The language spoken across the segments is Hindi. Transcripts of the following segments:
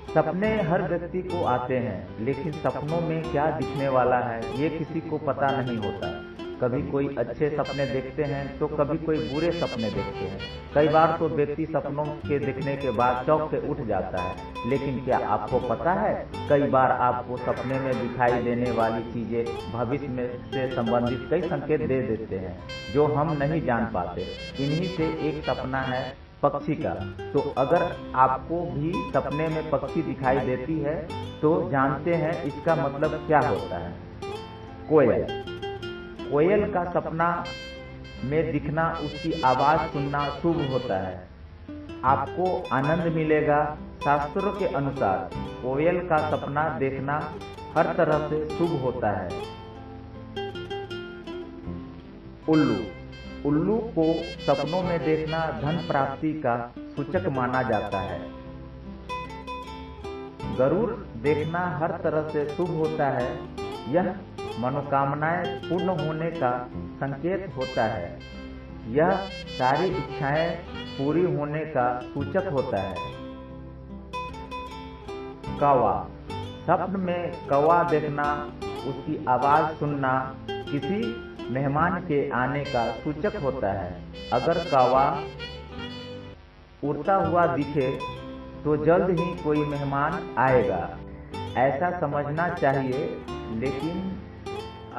सपने हर व्यक्ति को आते हैं, लेकिन सपनों में क्या दिखने वाला है ये किसी को पता नहीं होता। कभी कोई अच्छे सपने देखते हैं तो कभी कोई बुरे सपने देखते हैं। कई बार तो व्यक्ति सपनों के देखने के बाद चौंक के उठ जाता है। लेकिन क्या आपको पता है, कई बार आपको सपने में दिखाई देने वाली चीजें भविष्य में से संबंधित कई संकेत दे देते हैं जो हम नहीं जान पाते। इन्हीं से एक सपना है पक्षी का। तो अगर आपको भी सपने में पक्षी दिखाई देती है तो जानते हैं इसका मतलब क्या होता है। कोयल। कोयल का सपना में दिखना, उसकी आवाज सुनना शुभ होता है। आपको आनंद मिलेगा। शास्त्रों के अनुसार कोयल का सपना देखना हर तरह से शुभ होता है। उल्लू। उल्लू को सपनों में देखना धन प्राप्ति का सूचक माना जाता है। गरुड़ देखना हर तरह से शुभ होता है। यह मनोकामनाएं पूर्ण होने का संकेत होता है। यह सारी इच्छाएं पूरी होने का सूचक होता है। कौवा। स्वप्न में कौवा देखना, उसकी आवाज सुनना किसी मेहमान के आने का सूचक होता है। अगर कौवा उड़ता हुआ दिखे तो जल्द ही कोई मेहमान आएगा, ऐसा समझना चाहिए। लेकिन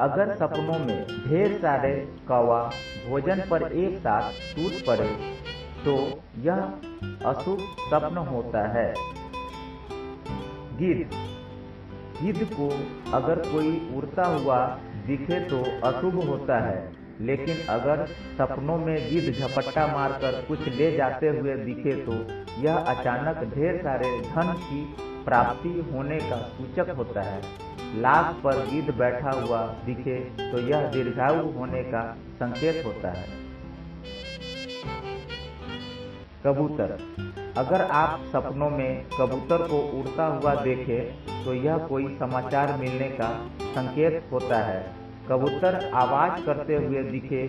अगर सपनों में ढेर सारे कौवा भोजन पर एक साथ टूट पड़े तो यह अशुभ स्वप्न होता है। गिद्ध। गिद्ध को अगर कोई उड़ता हुआ दिखे तो अशुभ होता है। लेकिन अगर सपनों में गिद्ध झपट्टा मारकर कुछ ले जाते हुए दिखे तो यह अचानक ढेर सारे धन की प्राप्ति होने का सूचक होता है। लाख पर गिद्ध बैठा हुआ दिखे तो यह दीर्घायु होने का संकेत होता है। कबूतर। अगर आप सपनों में कबूतर को उड़ता हुआ देखें तो यह कोई समाचार मिलने का संकेत होता है। कबूतर आवाज करते हुए दिखे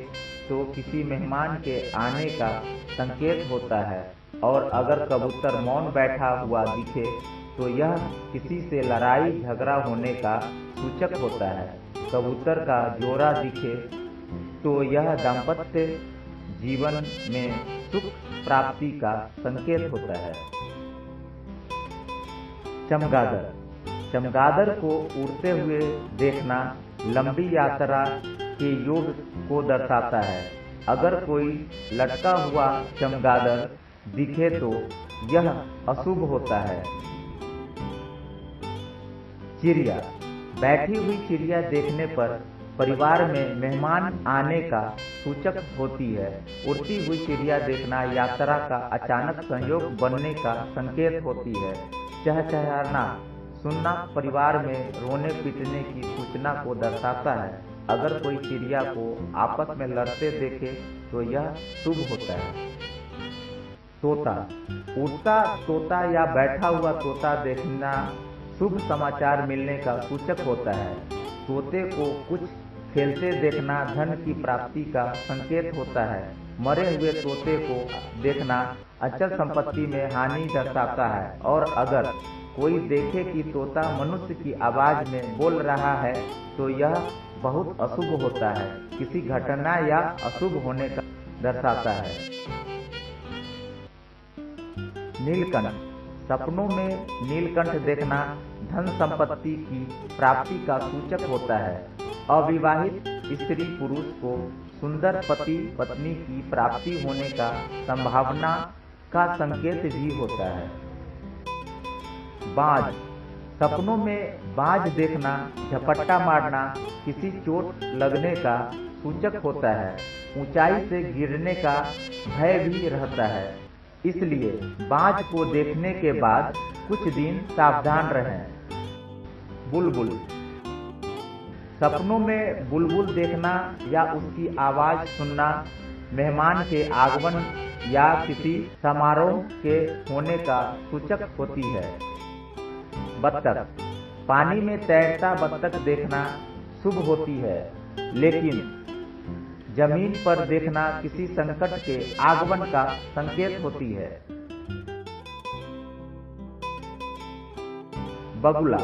तो किसी मेहमान के आने का संकेत होता है। और अगर कबूतर मौन बैठा हुआ दिखे तो यह किसी से लड़ाई झगड़ा होने का सूचक होता है। कबूतर का जोड़ा दिखे तो यह दाम्पत्य जीवन में सुख प्राप्ति का संकेत होता है। चमगादड़। चमगादड़ को उड़ते हुए देखना लंबी यात्रा के योग को दर्शाता है। अगर कोई लटका हुआ चमगादड़ दिखे तो यह अशुभ होता है। चिड़िया। बैठी हुई चिड़िया देखने पर परिवार में मेहमान आने का सूचक होती है। उड़ती हुई चिड़िया देखना यात्रा का अचानक संयोग बनने का संकेत होती है। चहचहाना सुनना परिवार में रोने पीटने की सूचना को दर्शाता है। अगर कोई चिड़िया को आपस में लड़ते देखे तो यह शुभ होता है। तोता। उड़ता तोता या बैठा हुआ तोता देखना शुभ समाचार मिलने का सूचक होता है। तोते को कुछ खेलते देखना धन की प्राप्ति का संकेत होता है। मरे हुए तोते को देखना अचल संपत्ति में हानि दर्शाता है। और अगर कोई देखे कि तोता मनुष्य की आवाज में बोल रहा है तो यह बहुत अशुभ होता है, किसी घटना या अशुभ होने का दर्शाता है। नीलकंठ। सपनों में नीलकंठ देखना धन संपत्ति की प्राप्ति का सूचक होता है। अविवाहित स्त्री पुरुष को सुंदर पति पत्नी की प्राप्ति होने का संभावना का संकेत भी होता है। बाज। सपनों में बाज देखना झपट्टा मारना किसी चोट लगने का सूचक होता है। ऊंचाई से गिरने का भय भी रहता है, इसलिए बाज को देखने के बाद कुछ दिन सावधान रहें। बुलबुल। सपनों में बुलबुल देखना या उसकी आवाज सुनना मेहमान के आगमन या किसी समारोह के होने का सूचक होती है। बत्तख। पानी में तैरता बत्तख देखना शुभ होती है, लेकिन जमीन पर देखना किसी संकट के आगमन का संकेत होती है। बगुला।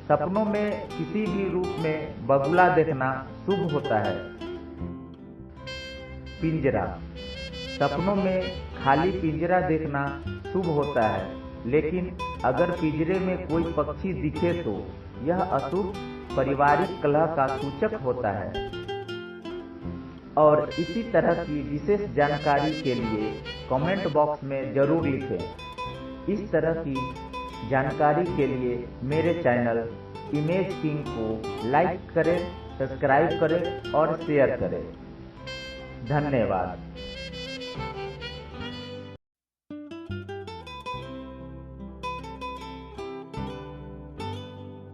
सपनों में किसी भी रूप में बगुला देखना शुभ होता है। पिंजरा। सपनों में खाली पिंजरा देखना शुभ होता है, लेकिन अगर पिंजरे में कोई पक्षी दिखे तो यह अशुभ पारिवारिक कलह का सूचक होता है। और इसी तरह की विशेष जानकारी के लिए कमेंट बॉक्स में जरूर लिखें। इस तरह की जानकारी के लिए मेरे चैनल इमेज किंग को लाइक करें, सब्सक्राइब करें और शेयर करें। धन्यवाद।